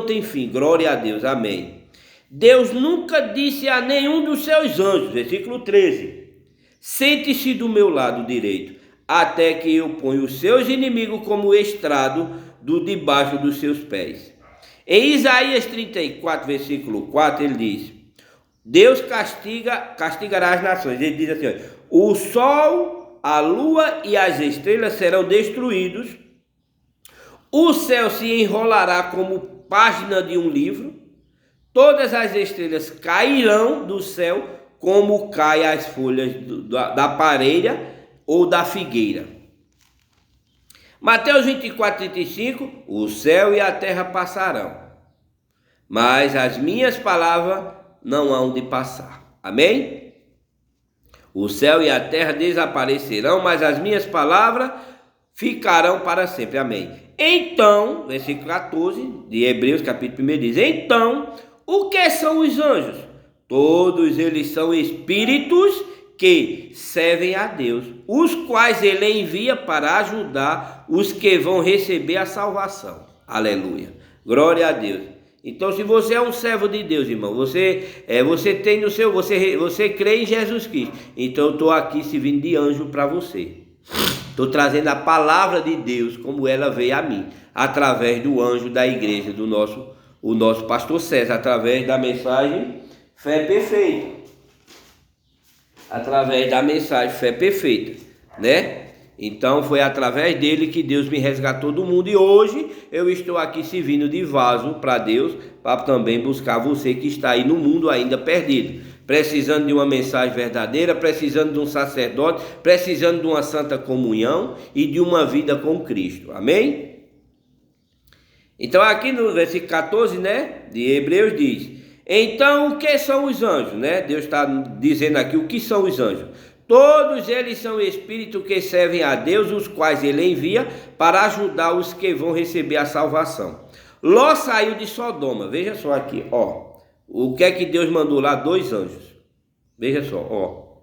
tem fim. Glória a Deus, amém. Deus nunca disse a nenhum dos seus anjos, versículo 13: sente-se do meu lado direito, até que eu ponha os seus inimigos como estrado debaixo dos seus pés. Em Isaías 34, versículo 4, ele diz: Deus castigará as nações. Ele diz assim: o sol, a lua e as estrelas serão destruídos, o céu se enrolará como página de um livro, todas as estrelas cairão do céu como caem as folhas da parelha ou da figueira. Mateus 24, 35: o céu e a terra passarão, mas as minhas palavras não hão de passar. Amém? O céu e a terra desaparecerão, mas as minhas palavras ficarão para sempre. Amém. Então, versículo 14 de Hebreus, capítulo 1, diz: então, o que são os anjos? Todos eles são espíritos que servem a Deus, os quais ele envia para ajudar os que vão receber a salvação. Aleluia. Glória a Deus. Então, se você é um servo de Deus, irmão, você tem no seu, você crê em Jesus Cristo. Então, eu estou aqui servindo de anjo para você. Estou trazendo a palavra de Deus como ela veio a mim, através do anjo da igreja, o nosso pastor César, através da mensagem Fé Perfeita. Através da mensagem Fé Perfeita, né? Então foi através dele que Deus me resgatou do mundo, e hoje eu estou aqui servindo de vaso para Deus, para também buscar você que está aí no mundo ainda perdido, precisando de uma mensagem verdadeira, precisando de um sacerdote, precisando de uma santa comunhão e de uma vida com Cristo. Amém? Então aqui no versículo 14, né, de Hebreus diz: então o que são os anjos, né? Deus está dizendo aqui o que são os anjos. Todos eles são espíritos que servem a Deus, os quais ele envia para ajudar os que vão receber a salvação. Ló saiu de Sodoma. Veja só aqui, ó. O que é que Deus mandou lá? 2 anjos. Veja só, ó.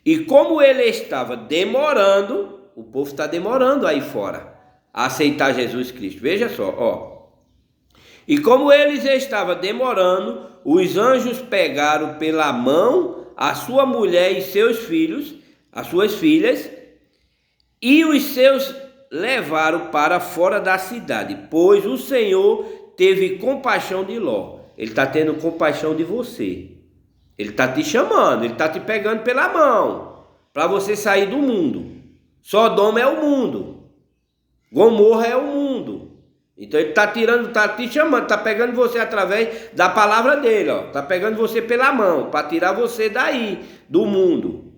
E como ele estava demorando, o povo está demorando aí fora a aceitar Jesus Cristo. Veja só, ó. E como eles estavam demorando, os anjos pegaram pela mão a sua mulher e seus filhos, as suas filhas, e os seus levaram para fora da cidade, pois o Senhor teve compaixão de Ló. Ele está tendo compaixão de você. Ele está te chamando, ele está te pegando pela mão, para você sair do mundo. Sodoma é o mundo, Gomorra é o mundo. Então ele está te chamando, está pegando você através da palavra dele, ó. Está pegando você pela mão, para tirar você daí, do mundo.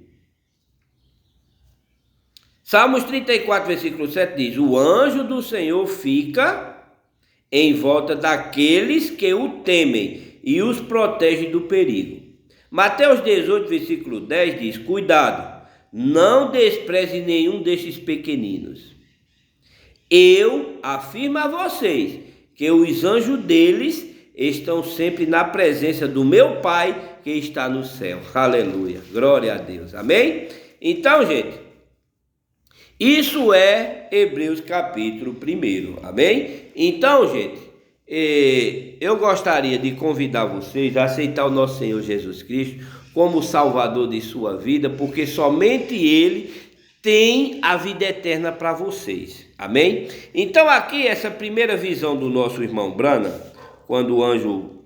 Salmos 34, versículo 7 diz: o anjo do Senhor fica em volta daqueles que o temem e os protege do perigo. Mateus 18, versículo 10 diz: cuidado, não despreze nenhum destes pequeninos. Eu afirmo a vocês que os anjos deles estão sempre na presença do meu Pai que está no céu. Aleluia, glória a Deus, amém? Então, gente, isso é Hebreus capítulo 1, amém? Então, gente, eu gostaria de convidar vocês a aceitar o nosso Senhor Jesus Cristo como Salvador de sua vida, porque somente Ele tem a vida eterna para vocês, amém? Então aqui essa primeira visão do nosso irmão Branham, quando o anjo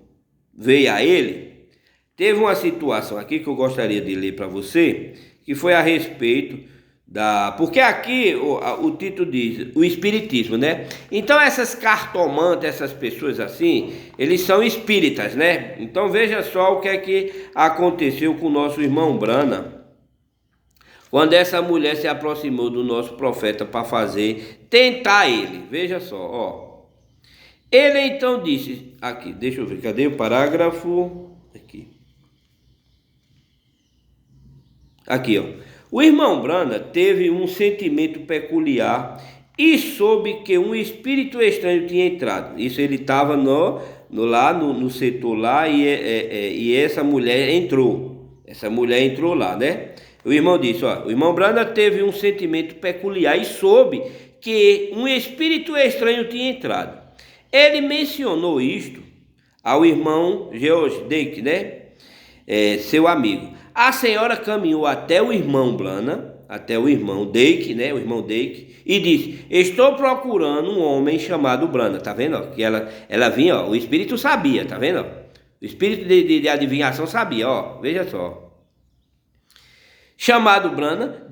veio a ele, teve uma situação aqui que eu gostaria de ler para você, que foi a respeito porque aqui o título diz o espiritismo, né? Então essas cartomantes, essas pessoas assim, eles são espíritas, né? Então veja só o que é que aconteceu com o nosso irmão Branham, quando essa mulher se aproximou do nosso profeta para tentar ele. Veja só, ó. Ele então disse, aqui, deixa eu ver, cadê o parágrafo? Aqui, ó. O irmão Branham teve um sentimento peculiar e soube que um espírito estranho tinha entrado. Isso ele estava no setor lá e essa mulher entrou. Essa mulher entrou lá, né? O irmão disse, ó, o irmão Branham teve um sentimento peculiar e soube que um espírito estranho tinha entrado. Ele mencionou isto ao irmão George Dake, né? Seu amigo. A senhora caminhou até o irmão Brana, até o irmão Dake, né? O irmão Dake, e disse: estou procurando um homem chamado Brana. Tá vendo? Ó? Que ela vinha, ó, o espírito sabia, tá vendo? Ó? O espírito de adivinhação sabia, ó. Veja só. Chamado Brana,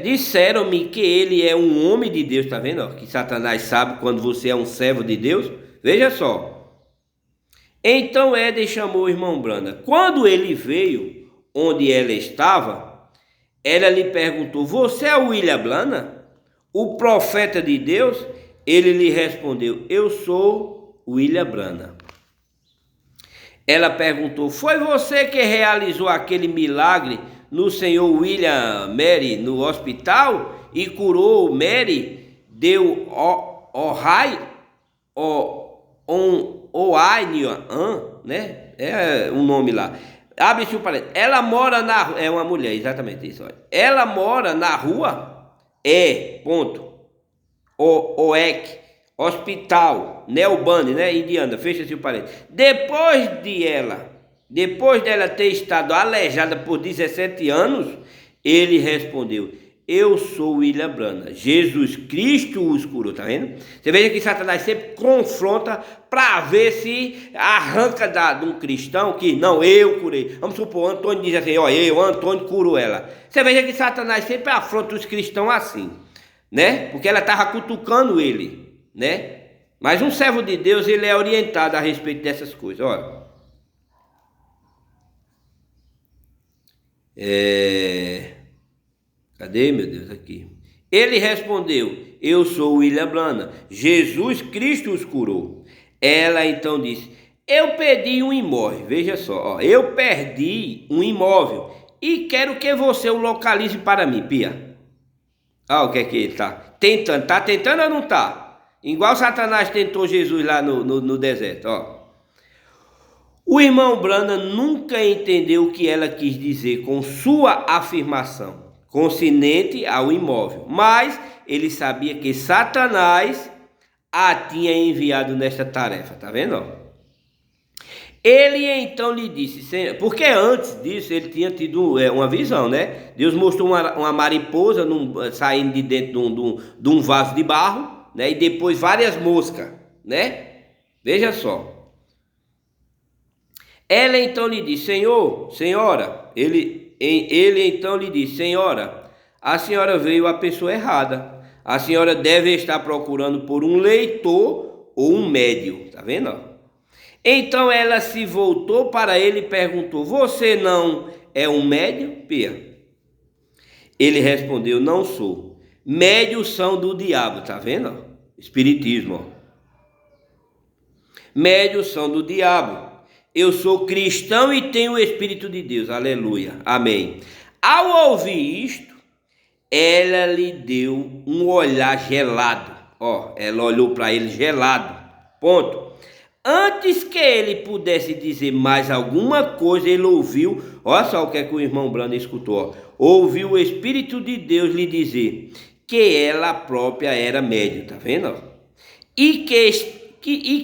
disseram-me que ele é um homem de Deus, tá vendo? Ó? Que Satanás sabe quando você é um servo de Deus. Veja só. Então Éden chamou o irmão Brana. Quando ele veio onde ela estava, ela lhe perguntou: você é o William Brana, o profeta de Deus? Ele lhe respondeu: eu sou o William Brana. Ela perguntou: foi você que realizou aquele milagre no senhor William Mary no hospital e curou Mary, deu né? É um nome lá. Abre-se o parênteses. Ela mora na rua. É uma mulher, exatamente isso. Olha. Ela mora na rua. Oek, hospital, Nelbane, né? Indiana. Fecha-se o parênteses. Depois dela ter estado aleijada por 17 anos, ele respondeu: eu sou William Brana, Jesus Cristo os curou, tá vendo? Você veja que Satanás sempre confronta para ver se arranca de um cristão que não, eu curei. Vamos supor, Antônio diz assim: ó, Antônio curou ela. Você veja que Satanás sempre afronta os cristãos assim, né? Porque ela estava cutucando ele, né? Mas um servo de Deus, ele é orientado a respeito dessas coisas, olha. Cadê, meu Deus, aqui? Ele respondeu: eu sou William Brana, Jesus Cristo os curou. Ela então disse: eu perdi um imóvel, veja só, ó, eu perdi um imóvel e quero que você o localize para mim, Pia. Olha o que é que ele tá tentando ou não tá? Igual Satanás tentou Jesus lá no deserto, ó. O irmão Brana nunca entendeu o que ela quis dizer com sua afirmação, consonante ao imóvel, mas ele sabia que Satanás a tinha enviado nesta tarefa, tá vendo? Ele então lhe disse, porque antes disso ele tinha tido uma visão, né? Deus mostrou uma mariposa saindo de dentro de um vaso de barro, né? E depois várias moscas, né? Veja só. Ela então lhe disse: senhora, ele então lhe disse: senhora, a senhora veio à pessoa errada. A senhora deve estar procurando por um leitor ou um médium, tá vendo? Então ela se voltou para ele e perguntou: você não é um médium, Pia? Ele respondeu: não sou. Médios são do diabo, tá vendo? Espiritismo. Médios são do diabo. Eu sou cristão e tenho o Espírito de Deus. Aleluia. Amém. Ao ouvir isto, ela lhe deu um olhar gelado. Ó, ela olhou para ele gelado. Ponto. Antes que ele pudesse dizer mais alguma coisa, ele ouviu. Olha só o que é que o irmão Brana escutou. Ó. Ouviu o Espírito de Deus lhe dizer que ela própria era médium. Tá vendo? E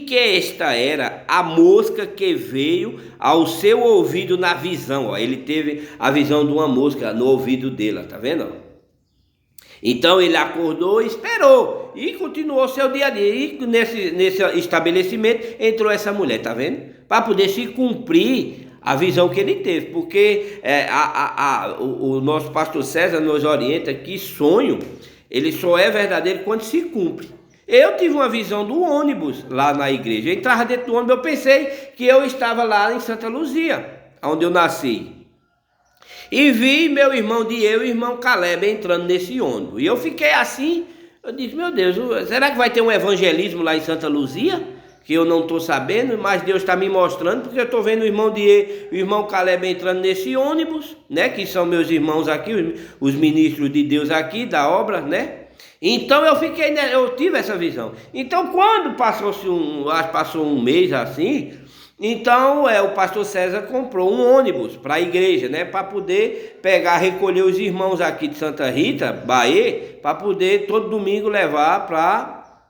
que esta era a mosca que veio ao seu ouvido na visão. Ó. Ele teve a visão de uma mosca no ouvido dele, tá vendo? Então ele acordou e esperou e continuou seu dia a dia. E nesse estabelecimento entrou essa mulher, tá vendo? Para poder se cumprir a visão que ele teve. Porque o nosso pastor César nos orienta que sonho, ele só é verdadeiro quando se cumpre. Eu tive uma visão do ônibus lá na igreja. Eu entrava dentro do ônibus, eu pensei que eu estava lá em Santa Luzia, onde eu nasci. E vi meu irmão Diego e o irmão Caleb entrando nesse ônibus. E eu fiquei assim, eu disse: meu Deus, será que vai ter um evangelismo lá em Santa Luzia? Que eu não estou sabendo, mas Deus está me mostrando, porque eu estou vendo o irmão Diego e o irmão Caleb entrando nesse ônibus, né? Que são meus irmãos aqui, os ministros de Deus aqui, da obra, né? Então eu tive essa visão. Então quando passou um mês assim, então o pastor César comprou um ônibus para a igreja, né? Para poder recolher os irmãos aqui de Santa Rita, Bahia, para poder todo domingo levar para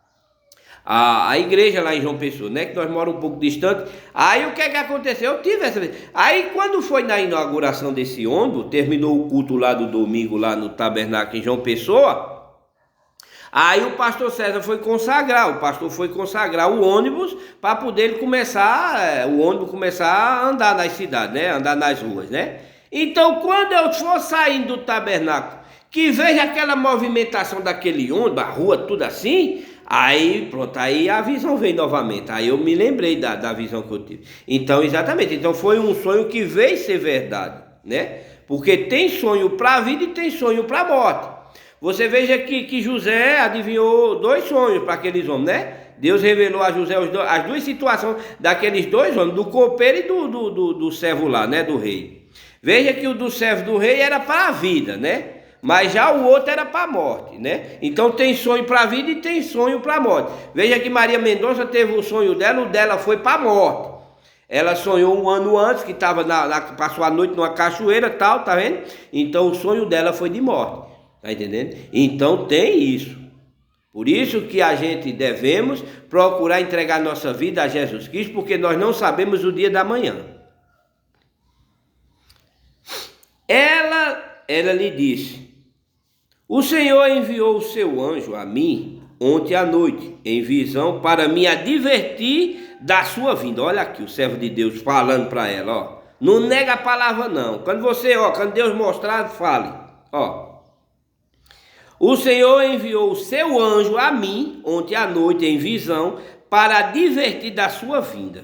a igreja lá em João Pessoa, né? Que nós moramos um pouco distante. Aí o que é que aconteceu? Eu tive essa vez. Aí quando foi na inauguração desse ônibus, terminou o culto lá do domingo, lá no tabernáculo em João Pessoa. Aí o pastor César foi consagrar, o pastor foi consagrar o ônibus para poder ele começar, o ônibus começar a andar nas cidades, né? Andar nas ruas, né? Então quando eu for saindo do tabernáculo, que veja aquela movimentação daquele ônibus, a rua tudo assim, aí pronto, aí a visão veio novamente, aí eu me lembrei da visão que eu tive. Então exatamente, então foi um sonho que veio ser verdade, né? Porque tem sonho para a vida e tem sonho para a morte. Você veja que José adivinhou 2 sonhos para aqueles homens, né? Deus revelou a José as 2 situações daqueles 2 homens, do copeiro e do servo lá, né? Do rei. Veja que o do servo do rei era para a vida, né? Mas já o outro era para a morte, né? Então tem sonho para a vida e tem sonho para a morte. Veja que Maria Mendonça teve o sonho dela, o dela foi para a morte. Ela sonhou um ano antes, que estava passou a noite numa cachoeira e tal, tá vendo? Então o sonho dela foi de morte. Tá entendendo? Então tem isso. Por isso que a gente devemos procurar entregar nossa vida a Jesus Cristo, porque nós não sabemos o dia da manhã. Ela lhe disse: o Senhor enviou o seu anjo a mim ontem à noite, em visão, para me advertir da sua vinda. Olha aqui o servo de Deus falando para ela, ó. Não nega a palavra não. Quando Deus mostrar, fale, ó. O Senhor enviou o seu anjo a mim, ontem à noite, em visão, para advertir da sua vinda,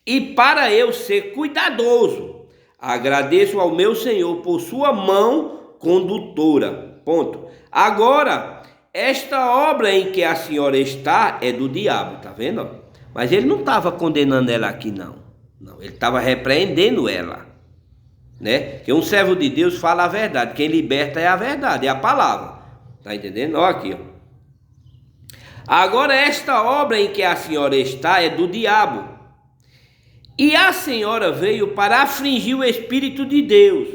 e para eu ser cuidadoso. Agradeço ao meu Senhor por sua mão condutora. Ponto. Agora, esta obra em que a senhora está é do diabo, tá vendo? Mas ele não estava condenando ela aqui, não. Não, ele estava repreendendo ela, né? Porque um servo de Deus fala a verdade. Quem liberta é a verdade, é a palavra. Tá entendendo? Olha aqui, ó. Agora esta obra em que a senhora está é do diabo. E a senhora veio para afligir o Espírito de Deus.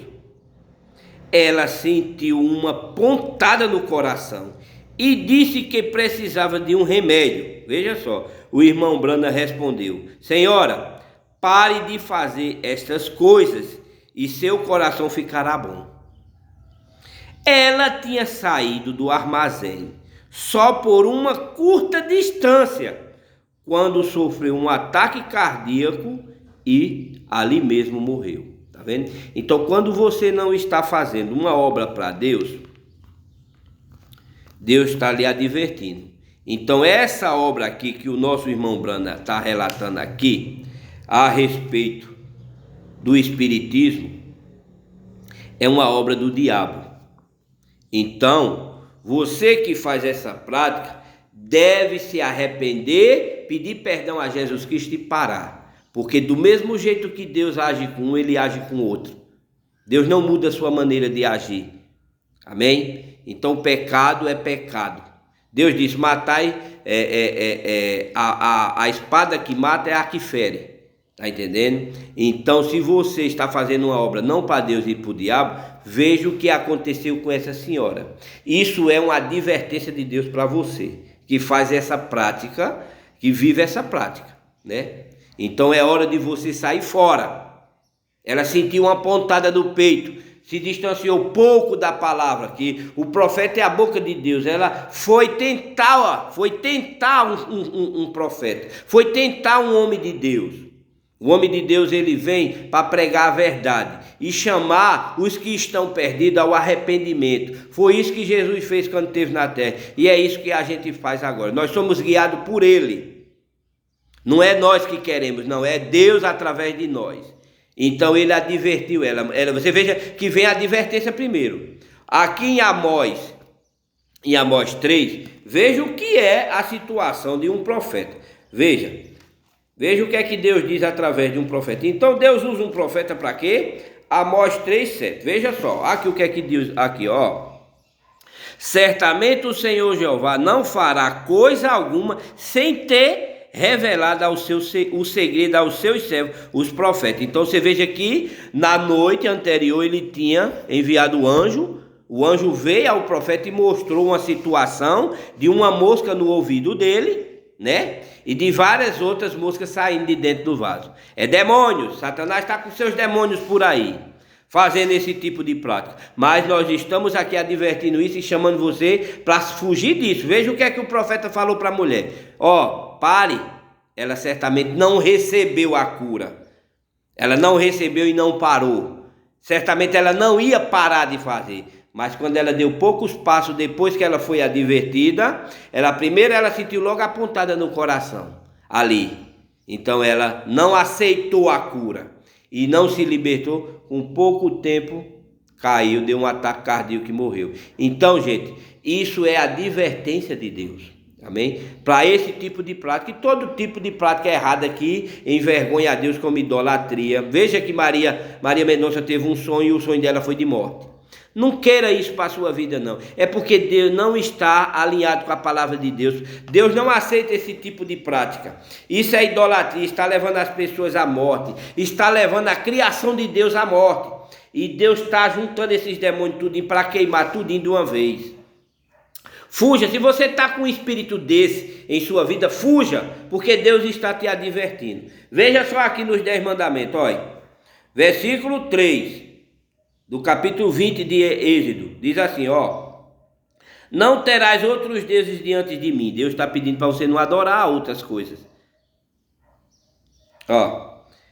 Ela sentiu uma pontada no coração e disse que precisava de um remédio. Veja só, o irmão Branda respondeu: senhora, pare de fazer estas coisas e seu coração ficará bom. Ela tinha saído do armazém só por uma curta distância, quando sofreu um ataque cardíaco e ali mesmo morreu. Tá vendo? Então, quando você não está fazendo uma obra para Deus, Deus está lhe advertindo. Então, essa obra aqui que o nosso irmão Brana está relatando aqui, a respeito do Espiritismo, é uma obra do diabo. Então, você que faz essa prática deve se arrepender, pedir perdão a Jesus Cristo e parar. Porque do mesmo jeito que Deus age com um, ele age com outro. Deus não muda a sua maneira de agir. Amém? Então, pecado é pecado. Deus diz: matai, a espada que mata é a que fere. Tá entendendo? Então, se você está fazendo uma obra não para Deus e para o diabo, veja o que aconteceu com essa senhora. Isso é uma advertência de Deus para você, que faz essa prática, que vive essa prática, né? Então é hora de você sair fora. Ela sentiu uma pontada no peito, se distanciou pouco da palavra, que o profeta é a boca de Deus. Ela foi tentar um profeta, foi tentar um homem de Deus. O homem de Deus, ele vem para pregar a verdade e chamar os que estão perdidos ao arrependimento. Foi isso que Jesus fez quando esteve na terra, e é isso que a gente faz agora. Nós somos guiados por ele. Não é nós que queremos, não, é Deus através de nós. Então ele advertiu ela. Você veja que vem a advertência primeiro. Aqui em Amós 3, veja o que é a situação de um profeta. Veja o que é que Deus diz através de um profeta. Então Deus usa um profeta para quê? Amós 3:7. Veja só, aqui o que é que Deus, aqui ó. Certamente o Senhor Jeová não fará coisa alguma sem ter revelado o segredo aos seus servos, os profetas. Então você veja que na noite anterior ele tinha enviado o anjo veio ao profeta e mostrou uma situação de uma mosca no ouvido dele, né? E de várias outras moscas saindo de dentro do vaso. É demônios, Satanás está com seus demônios por aí, fazendo esse tipo de prática. Mas nós estamos aqui advertindo isso e chamando você para fugir disso. Veja o que é que o profeta falou para a mulher. Pare, ela certamente não recebeu a cura. Ela não recebeu e não parou. Certamente ela não ia parar de fazer. Mas quando ela deu poucos passos depois que ela foi advertida, primeiro ela sentiu logo a pontada no coração, ali. Então ela não aceitou a cura e não se libertou. Com pouco tempo caiu, deu um ataque cardíaco e morreu. Então, gente, isso é a advertência de Deus. Amém? Para esse tipo de prática, e todo tipo de prática errada aqui envergonha a Deus como idolatria. Veja que Maria Mendonça teve um sonho e o sonho dela foi de morte. Não queira isso para a sua vida, não. É porque Deus não está alinhado com a palavra de Deus. Deus não aceita esse tipo de prática. Isso é idolatria, está levando as pessoas à morte, está levando a criação de Deus à morte. E Deus está juntando esses demônios tudinho para queimar tudinho de uma vez. Fuja, se você está com um espírito desse em sua vida, fuja, porque Deus está te advertindo. Veja só aqui nos 10 mandamentos, olha. Versículo 3, do capítulo 20 de Êxodo, diz assim, não terás outros deuses diante de mim. Deus está pedindo para você não adorar outras coisas.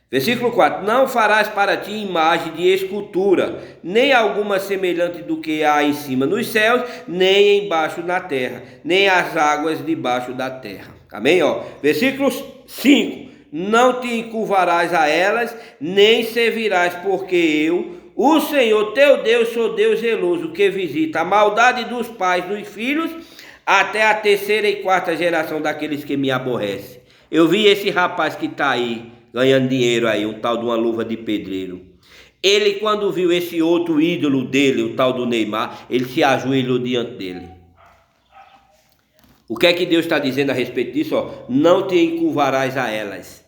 Versículo 4, não farás para ti imagem de escultura, nem alguma semelhante do que há em cima nos céus, nem embaixo na terra, nem as águas debaixo da terra. Amém? Versículo 5, não te encurvarás a elas, nem servirás, porque eu, o Senhor teu Deus, sou Deus zeloso, que visita a maldade dos pais dos filhos, até a 3ª e 4ª geração daqueles que me aborrecem. Eu vi esse rapaz que está aí, ganhando dinheiro aí, um tal de uma luva de pedreiro. Ele, quando viu esse outro ídolo dele, o tal do Neymar, ele se ajoelhou diante dele. O que é que Deus está dizendo a respeito disso? Não te encurvarás a elas.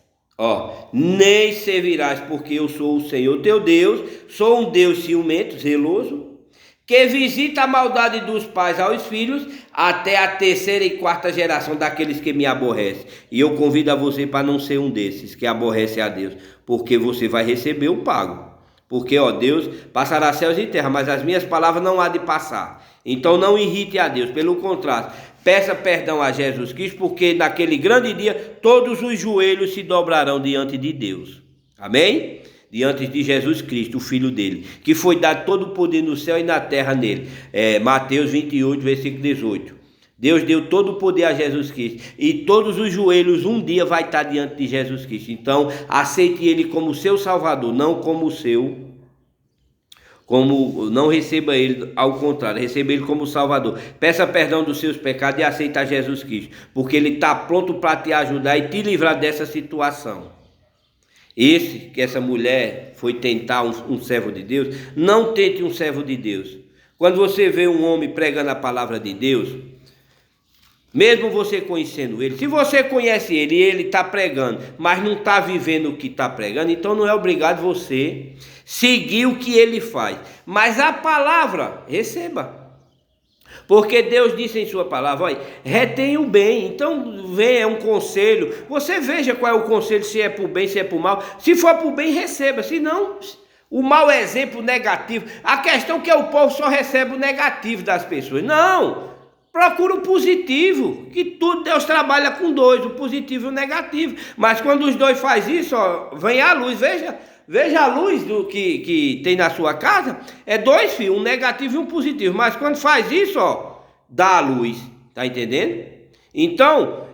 Nem servirás, porque eu sou o Senhor teu Deus, sou um Deus ciumento, zeloso, que visita a maldade dos pais aos filhos, até a 3ª e 4ª geração daqueles que me aborrecem. E eu convido a você para não ser um desses que aborrece a Deus, porque você vai receber o pago. Porque, Deus passará céus e terra, mas as minhas palavras não há de passar. Então não irrite a Deus, pelo contrário, peça perdão a Jesus Cristo, porque naquele grande dia todos os joelhos se dobrarão diante de Deus. Amém? Diante de Jesus Cristo, o Filho dele, que foi dado todo o poder no céu e na terra nele. Mateus 28, versículo 18. Deus deu todo o poder a Jesus Cristo, e todos os joelhos um dia vai estar diante de Jesus Cristo. Então, aceite ele como seu Salvador, não como o seu, não receba ele, ao contrário, receba ele como Salvador. Peça perdão dos seus pecados e aceita Jesus Cristo, porque ele está pronto para te ajudar e te livrar dessa situação. Essa mulher foi tentar um servo de Deus. Não tente um servo de Deus. Quando você vê um homem pregando a palavra de Deus, mesmo você conhecendo ele, se você conhece ele e ele está pregando, mas não está vivendo o que está pregando, então não é obrigado você seguir o que ele faz. Mas a palavra, receba. Porque Deus disse em sua palavra, retenha o bem. Então venha um conselho, você veja qual é o conselho, se é para o bem, se é para o mal. Se for para o bem, receba, se não, o mau exemplo negativo. A questão é que o povo só recebe o negativo das pessoas. Não, procura o positivo, que tudo Deus trabalha com dois, o positivo e o negativo. Mas quando os dois fazem isso, vem a luz, Veja a luz do que tem na sua casa, é 2 fios, um negativo e um positivo. Mas quando faz isso, dá a luz, tá entendendo? Então,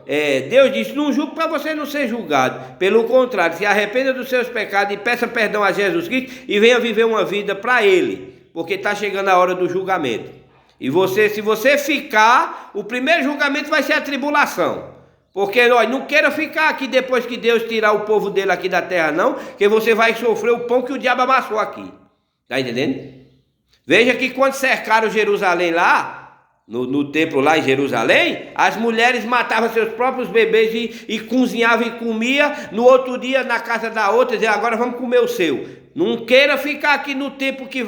Deus disse, não julgue para você não ser julgado. Pelo contrário, se arrependa dos seus pecados e peça perdão a Jesus Cristo e venha viver uma vida para Ele, porque está chegando a hora do julgamento. E se você ficar, o primeiro julgamento vai ser a tribulação. Porque não queira ficar aqui depois que Deus tirar o povo dele aqui da terra, não, que você vai sofrer o pão que o diabo amassou aqui. Está entendendo? Veja que quando cercaram Jerusalém lá, no templo lá em Jerusalém, as mulheres matavam seus próprios bebês e cozinhavam e comiam, no outro dia na casa da outra, diziam, agora vamos comer o seu. Não queira ficar aqui no tempo que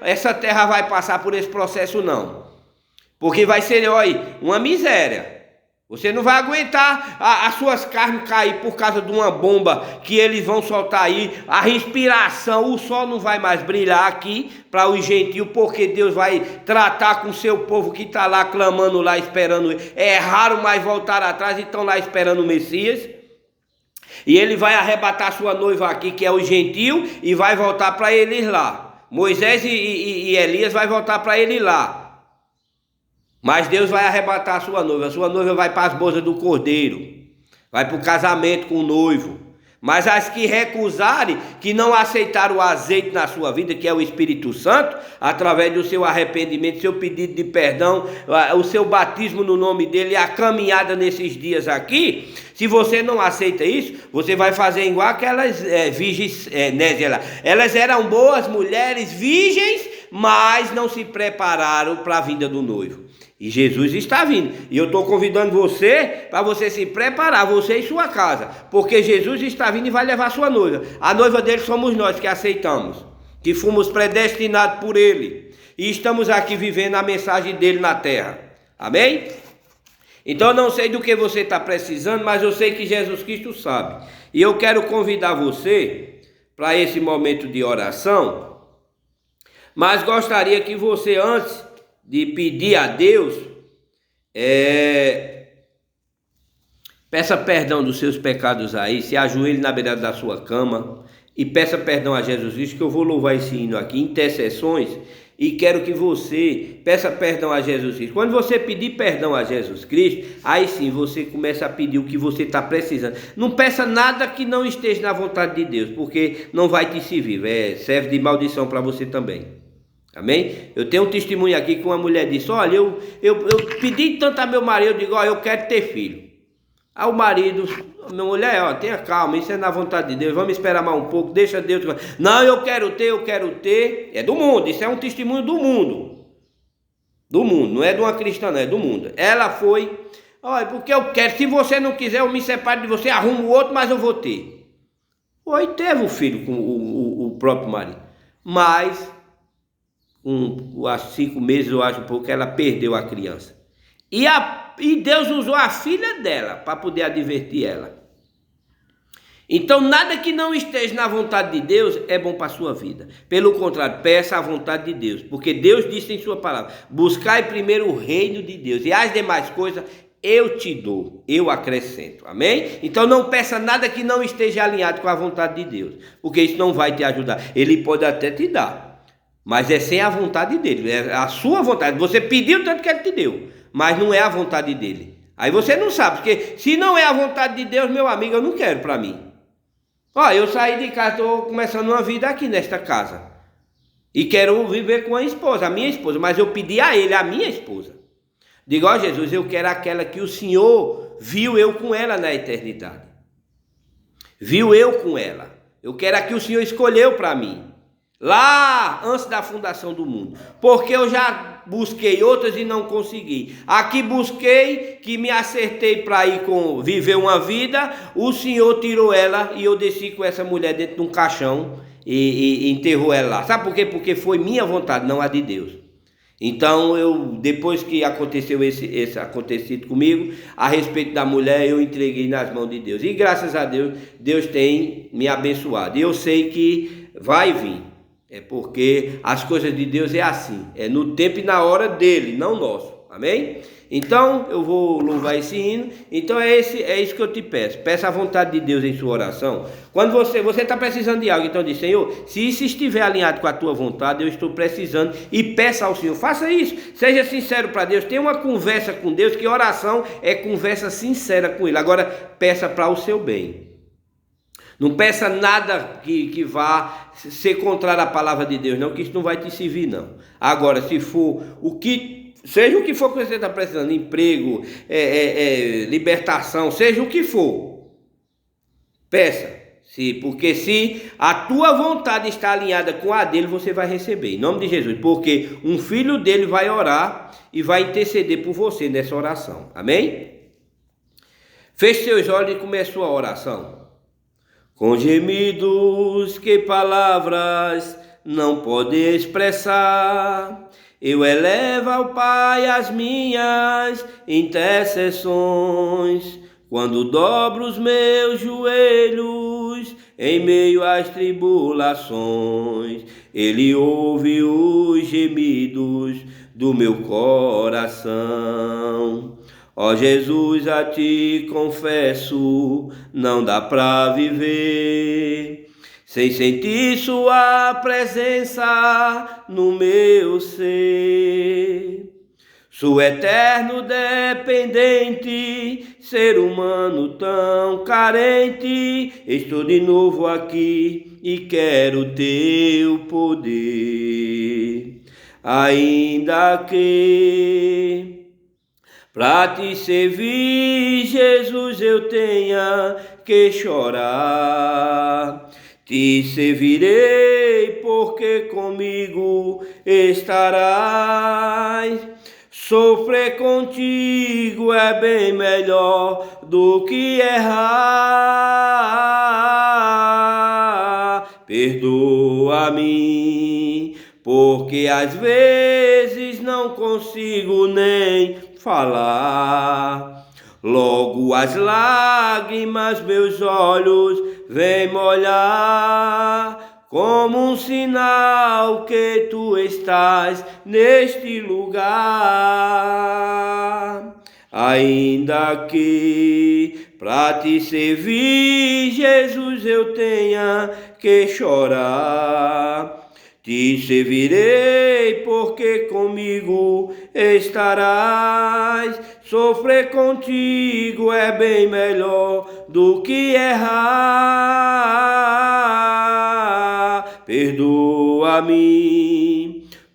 essa terra vai passar por esse processo, não. Porque vai ser, uma miséria. Você não vai aguentar as suas carnes cair por causa de uma bomba que eles vão soltar aí. A respiração, o sol não vai mais brilhar aqui para os gentios, porque Deus vai tratar com o seu povo que está lá clamando, lá esperando. É raro mais voltar atrás e estão lá esperando o Messias. E ele vai arrebatar sua noiva aqui, que é o gentio, e vai voltar para eles lá. Moisés e Elias vai voltar para ele lá. Mas Deus vai arrebatar a sua noiva vai para as bodas do cordeiro, vai para o casamento com o noivo. Mas as que recusarem, que não aceitaram o azeite na sua vida, que é o Espírito Santo, através do seu arrependimento, seu pedido de perdão, o seu batismo no nome dele, a caminhada nesses dias aqui, se você não aceita isso, você vai fazer igual aquelas virgens Nésia. Elas eram boas mulheres, virgens, mas não se prepararam para a vinda do noivo. E Jesus está vindo. E eu estou convidando você para você se preparar, você e sua casa. Porque Jesus está vindo e vai levar sua noiva. A noiva dele somos nós que aceitamos, que fomos predestinados por ele. E estamos aqui vivendo a mensagem dele na terra. Amém? Então eu não sei do que você está precisando, mas eu sei que Jesus Cristo sabe. E eu quero convidar você para esse momento de oração. Mas gostaria que você, antes de pedir a Deus, peça perdão dos seus pecados aí, se ajoelhe na beirada da sua cama e peça perdão a Jesus Cristo, que eu vou louvar esse hino aqui, intercessões, e quero que você peça perdão a Jesus Cristo. Quando você pedir perdão a Jesus Cristo, aí sim você começa a pedir o que você está precisando. Não peça nada que não esteja na vontade de Deus, porque não vai te servir, serve de maldição para você também. Amém? Eu tenho um testemunho aqui que uma mulher disse: olha, eu pedi tanto a meu marido, eu digo, ó, eu quero ter filho. Aí o marido, minha mulher, ó, tenha calma, isso é na vontade de Deus, vamos esperar mais um pouco, deixa Deus. Não, eu quero ter. É do mundo, isso é um testemunho do mundo. Do mundo, não é de uma cristã, não, é do mundo. Ela foi, olha, porque eu quero, se você não quiser, eu me separo de você, arrumo o outro, mas eu vou ter. Foi, teve o filho com o próprio marido. Mas há 5 meses, eu acho, porque ela perdeu a criança. E Deus usou a filha dela para poder advertir ela. Então, nada que não esteja na vontade de Deus é bom para a sua vida. Pelo contrário, peça a vontade de Deus. Porque Deus disse em sua palavra: buscai primeiro o reino de Deus, e as demais coisas eu te dou, eu acrescento. Amém? Então não peça nada que não esteja alinhado com a vontade de Deus, porque isso não vai te ajudar. Ele pode até te dar, mas é sem a vontade dele, é a sua vontade. Você pediu tanto que ele te deu, mas não é a vontade dele. Aí você não sabe, porque se não é a vontade de Deus, meu amigo, eu não quero para mim. Ó, eu saí de casa, estou começando uma vida aqui nesta casa. E quero viver com a esposa, a minha esposa, mas eu pedi a ele, a minha esposa. Digo, ó Jesus, eu quero aquela que o Senhor viu eu com ela na eternidade. Viu eu com ela. Eu quero a que o Senhor escolheu para mim. Lá antes da fundação do mundo, porque eu já busquei outras e não consegui. Aqui busquei, que me acertei para ir viver uma vida, o Senhor tirou ela e eu desci com essa mulher dentro de um caixão e enterrou ela lá. Sabe por quê? Porque foi minha vontade, não a de Deus. Então depois que aconteceu esse acontecido comigo, a respeito da mulher, eu entreguei nas mãos de Deus. E graças a Deus, Deus tem me abençoado. E eu sei que vai vir. É porque as coisas de Deus é assim, é no tempo e na hora dele, não nosso. Amém? Então eu vou louvar esse hino. Então é isso que eu te peço. Peça a vontade de Deus em sua oração. Quando você está precisando de algo, então diz: Senhor, se isso estiver alinhado com a tua vontade, eu estou precisando, e peça ao Senhor. Faça isso, seja sincero para Deus. Tenha uma conversa com Deus, que oração é conversa sincera com Ele. Agora peça para o seu bem. Não peça nada que vá ser contrário à palavra de Deus, não, que isso não vai te servir, não. Agora, se for seja o que for que você está precisando, emprego, libertação, seja o que for, peça. Porque se a tua vontade está alinhada com a dele, você vai receber, em nome de Jesus. Porque um filho dele vai orar e vai interceder por você nessa oração. Amém? Feche seus olhos e comece a sua oração. Com gemidos que palavras não podem expressar, Eu elevo ao Pai as minhas intercessões, quando dobro os meus joelhos em meio às tribulações. Ele ouve os gemidos do meu coração. Ó Jesus, a ti confesso, não dá pra viver sem sentir sua presença no meu ser. Sou eterno dependente, ser humano tão carente. Estou de novo aqui e quero teu poder. Ainda que pra te servir, Jesus, eu tenha que chorar, te servirei, porque comigo estarás. Sofrer contigo é bem melhor do que errar. Perdoa-me, porque às vezes não consigo nem falar. Logo as lágrimas meus olhos vêm molhar, como um sinal que tu estás neste lugar. Ainda que pra te servir, Jesus, eu tenha que chorar, te servirei, porque comigo estarás. Sofrer contigo é bem melhor do que errar. Perdoa-me,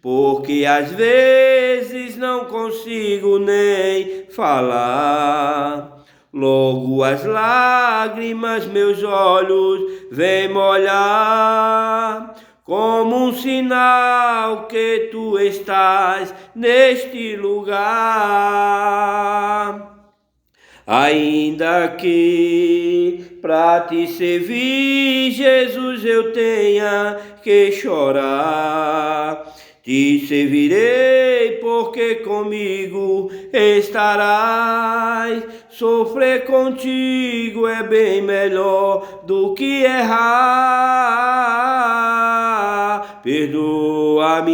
porque às vezes não consigo nem falar. Logo as lágrimas meus olhos vêm molhar, como um sinal que tu estás neste lugar. Ainda que pra te servir, Jesus, eu tenha que chorar, te servirei, porque comigo estarás. Sofrer contigo é bem melhor do que errar. Perdoa-me,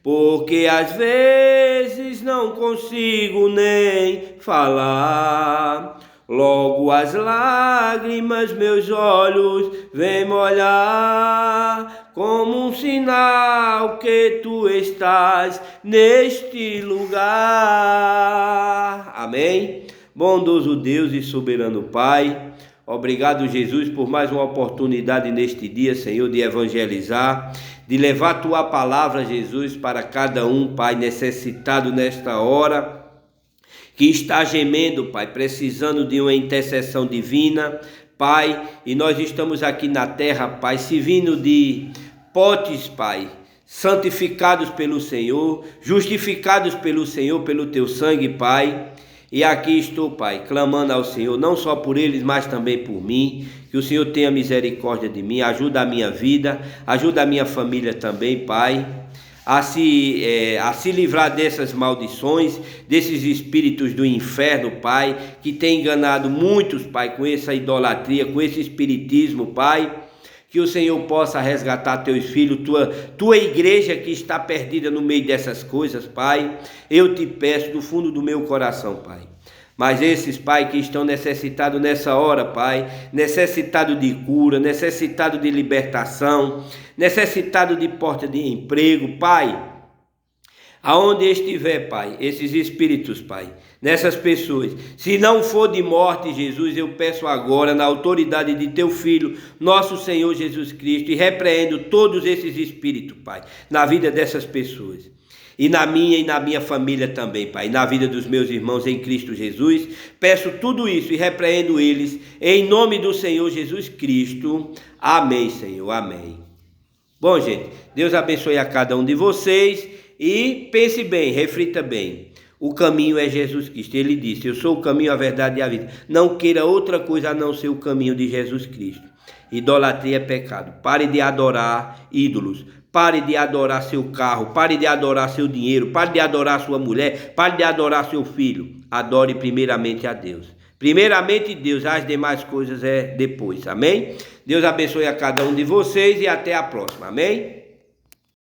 porque às vezes não consigo nem falar. Logo as lágrimas meus olhos vêm molhar, como um sinal que tu estás neste lugar. Amém? Bondoso Deus e soberano Pai, obrigado, Jesus, por mais uma oportunidade neste dia, Senhor, de evangelizar, de levar a tua palavra, Jesus, para cada um, Pai, necessitado nesta hora, que está gemendo, Pai, precisando de uma intercessão divina, Pai, e nós estamos aqui na terra, Pai, servindo de potes, Pai, santificados pelo Senhor, justificados pelo Senhor, pelo teu sangue, Pai. E aqui estou, Pai, clamando ao Senhor, não só por eles, mas também por mim, que o Senhor tenha misericórdia de mim, ajuda a minha vida, ajuda a minha família também, Pai, a se livrar dessas maldições, desses espíritos do inferno, Pai, que tem enganado muitos, Pai, com essa idolatria, com esse espiritismo, Pai. Que o Senhor possa resgatar teus filhos, tua igreja que está perdida no meio dessas coisas, Pai. Eu te peço do fundo do meu coração, Pai. Mas esses, Pai, que estão necessitados nessa hora, Pai, necessitados de cura, necessitados de libertação, necessitados de porta de emprego, Pai, aonde estiver, Pai, esses espíritos, Pai, nessas pessoas, se não for de morte, Jesus, eu peço agora, na autoridade de teu Filho, nosso Senhor Jesus Cristo, e repreendo todos esses espíritos, Pai, na vida dessas pessoas. E na minha família também, Pai, na vida dos meus irmãos em Cristo Jesus, peço tudo isso e repreendo eles, em nome do Senhor Jesus Cristo. Amém, Senhor, amém. Bom, gente, Deus abençoe a cada um de vocês e pense bem, reflita bem. O caminho é Jesus Cristo. Ele disse: eu sou o caminho, a verdade e a vida. Não queira outra coisa a não ser o caminho de Jesus Cristo. Idolatria é pecado. Pare de adorar ídolos. pare de adorar seu carro, pare de adorar seu dinheiro, pare de adorar sua mulher, pare de adorar seu filho. Adore primeiramente a Deus. Primeiramente Deus, as demais coisas é depois. Amém? Deus abençoe a cada um de vocês e até a próxima. Amém?